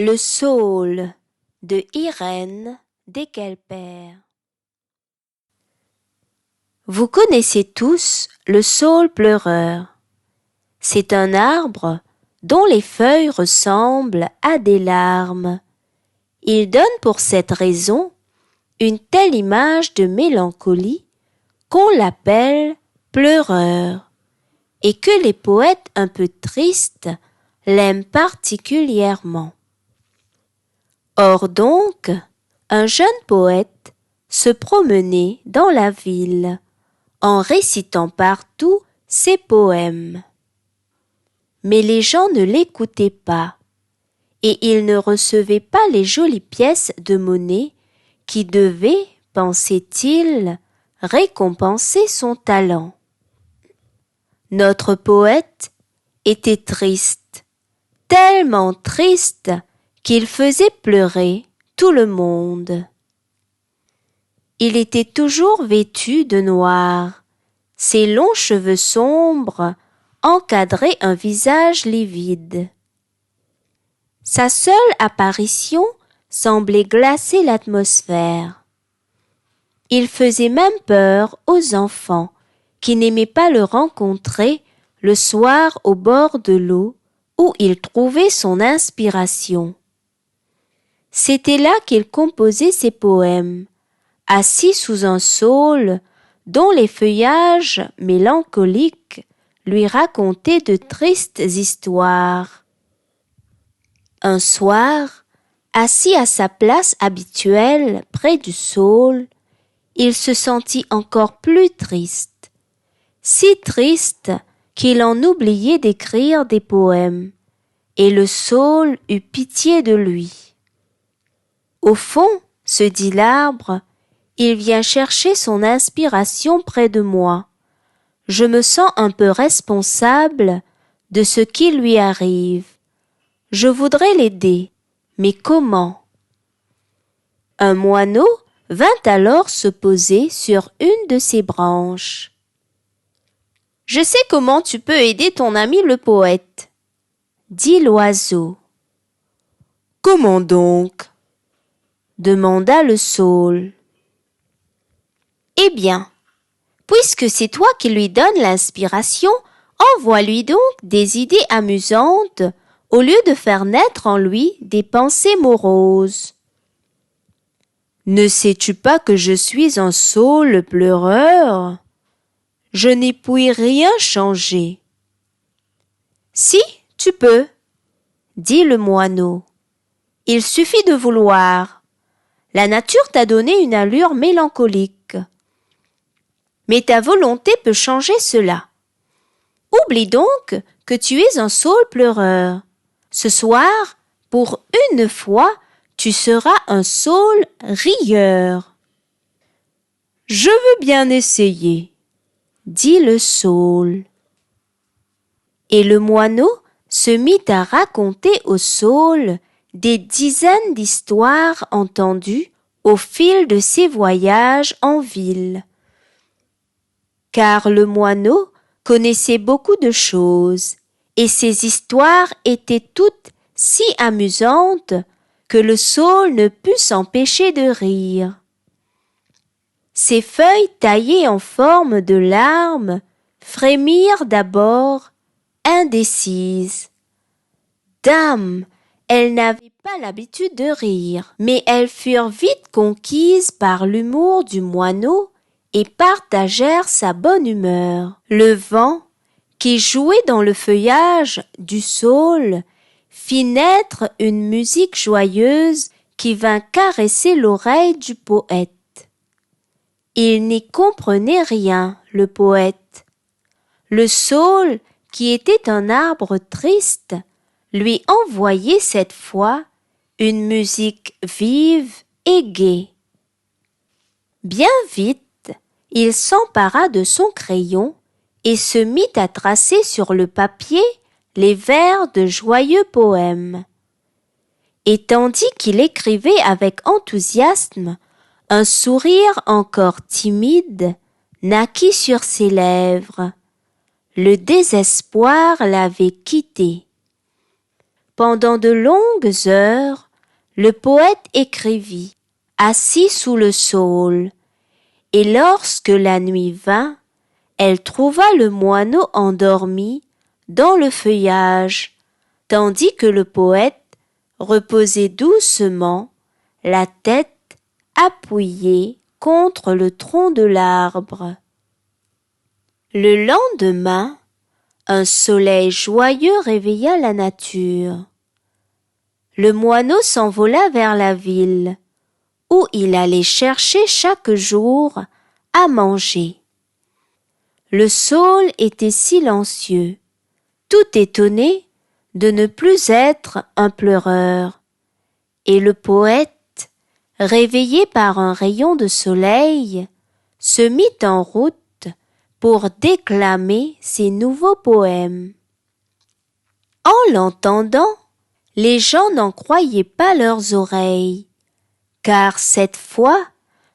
Le saule de Irène Desquelpères. Vous connaissez tous le saule pleureur. C'est un arbre dont les feuilles ressemblent à des larmes. Il donne pour cette raison une telle image de mélancolie qu'on l'appelle pleureur et que les poètes un peu tristes l'aiment particulièrement. Or donc, un jeune poète se promenait dans la ville en récitant partout ses poèmes. Mais les gens ne l'écoutaient pas et il ne recevait pas les jolies pièces de monnaie qui devaient, pensait-il, récompenser son talent. Notre poète était triste, tellement triste qu'il faisait pleurer tout le monde. Il était toujours vêtu de noir, ses longs cheveux sombres encadraient un visage livide. Sa seule apparition semblait glacer l'atmosphère. Il faisait même peur aux enfants qui n'aimaient pas le rencontrer le soir au bord de l'eau où il trouvait son inspiration. C'était là qu'il composait ses poèmes, assis sous un saule dont les feuillages mélancoliques lui racontaient de tristes histoires. Un soir, assis à sa place habituelle près du saule, il se sentit encore plus triste, si triste qu'il en oubliait d'écrire des poèmes, et le saule eut pitié de lui. Au fond, se dit l'arbre, il vient chercher son inspiration près de moi. Je me sens un peu responsable de ce qui lui arrive. Je voudrais l'aider, mais comment? Un moineau vint alors se poser sur une de ses branches. « Je sais comment tu peux aider ton ami le poète, » dit l'oiseau. « Comment donc ?» demanda le saule. « Eh bien, puisque c'est toi qui lui donnes l'inspiration, envoie-lui donc des idées amusantes au lieu de faire naître en lui des pensées moroses. » « Ne sais-tu pas que je suis un saule pleureur? Je n'y puis rien changer. »« Si, tu peux, » dit le moineau. « Il suffit de vouloir. La nature t'a donné une allure mélancolique. Mais ta volonté peut changer cela. Oublie donc que tu es un saule pleureur. Ce soir, pour une fois, tu seras un saule rieur. »« Je veux bien essayer, » dit le saule. Et le moineau se mit à raconter au saule des dizaines d'histoires entendues au fil de ses voyages en ville. Car le moineau connaissait beaucoup de choses, et ses histoires étaient toutes si amusantes que le saule ne put s'empêcher de rire. Ses feuilles taillées en forme de larmes frémirent d'abord, indécises. Dame, elles n'avaient pas l'habitude de rire, mais elles furent vite conquises par l'humour du moineau et partagèrent sa bonne humeur. Le vent, qui jouait dans le feuillage du saule, fit naître une musique joyeuse qui vint caresser l'oreille du poète. Il n'y comprenait rien, le poète. Le saule, qui était un arbre triste, lui envoyait cette fois une musique vive et gaie. Bien vite, il s'empara de son crayon et se mit à tracer sur le papier les vers de joyeux poèmes. Et tandis qu'il écrivait avec enthousiasme, un sourire encore timide naquit sur ses lèvres. Le désespoir l'avait quitté. Pendant de longues heures, le poète écrivit, assis sous le saule, et lorsque la nuit vint, elle trouva le moineau endormi dans le feuillage, tandis que le poète reposait doucement, la tête appuyée contre le tronc de l'arbre. Le lendemain, un soleil joyeux réveilla la nature. Le moineau s'envola vers la ville, où il allait chercher chaque jour à manger. Le saule était silencieux, tout étonné de ne plus être un pleureur, et le poète, réveillé par un rayon de soleil, se mit en route pour déclamer ses nouveaux poèmes. En l'entendant, les gens n'en croyaient pas leurs oreilles, car cette fois,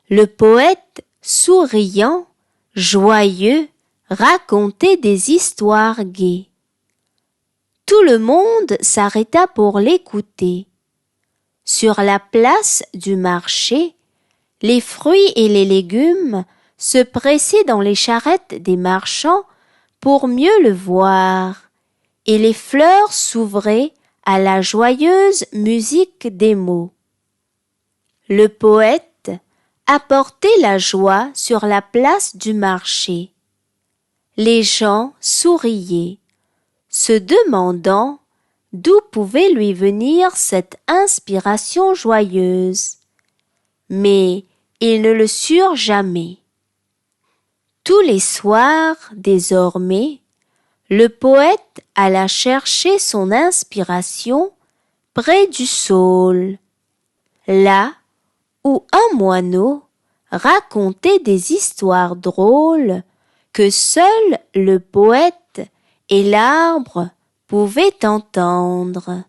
le poète, souriant, joyeux, racontait des histoires gaies. Tout le monde s'arrêta pour l'écouter. Sur la place du marché, les fruits et les légumes se pressaient dans les charrettes des marchands pour mieux le voir, et les fleurs s'ouvraient à la joyeuse musique des mots. Le poète apportait la joie sur la place du marché. Les gens souriaient, se demandant d'où pouvait lui venir cette inspiration joyeuse. Mais ils ne le surent jamais. Tous les soirs, désormais, le poète alla chercher son inspiration près du saule, là où un moineau racontait des histoires drôles que seul le poète et l'arbre pouvaient entendre.